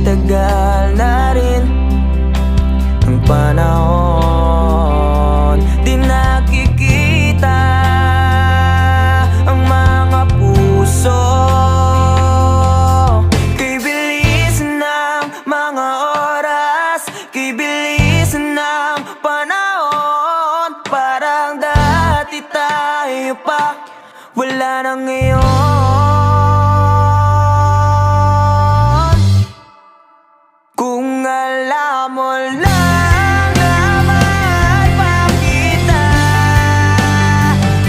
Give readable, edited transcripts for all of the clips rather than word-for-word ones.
matagal na rin ang panahon, di nakikita ang mga puso. Kay bilis ng mga oras, kay bilis ng panahon, parang dati tayo pa, wala na ngayon. Kung alam mo lang na mahal pa kita,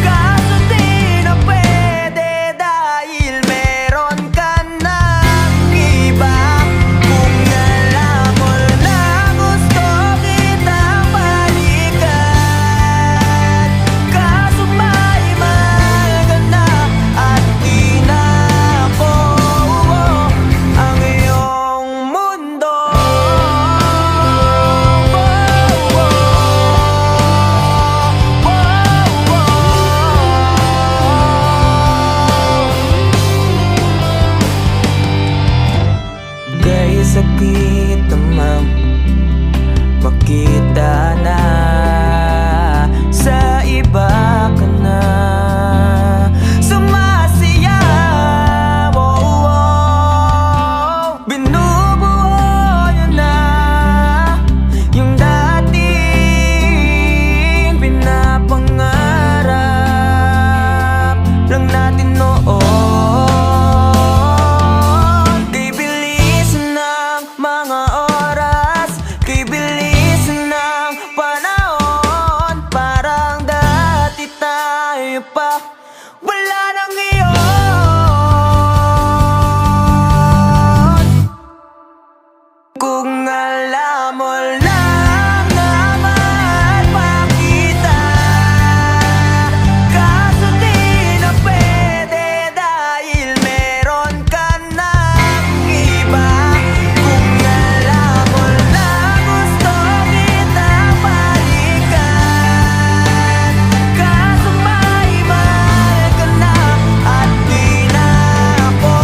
kaso di na pwede dahil meron ka ng iba. Kung alam mo lang gusto kitang balikan, kaso may mahal ka na at di na ako ang iyong mundo. Kaya sakit naman makita na sa iba ka na sumasayaw. Binubuo niyo na yung dating pinapangarap lang natin noon. Kay bilis ng mga oras, kay bilis ng panahon, parang dati tayo pa, wala na ngayon. Kung alam mo lang na mahal pa kita, kaso di na pwede dahil meron ka ng iba. Kung alam mo lang gusto kitang balikan, kaso may mahal ka na at di na ako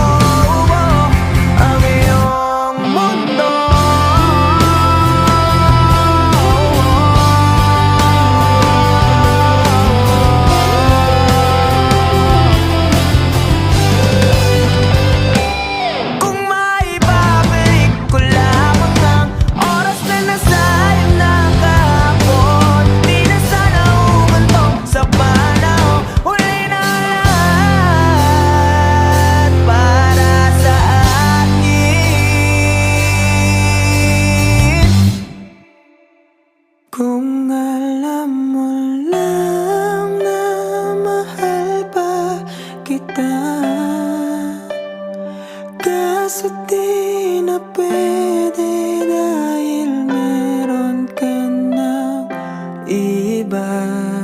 ang iyong mundo. Kung maibabalik ko lamang ang oras na nasayang na kahapon, di na sana humantong sa panahon. Huli na lahat para sa atin. Kung alam mo lang na mahal pa kita, kaso di na pwede dahil meron ka ng iba.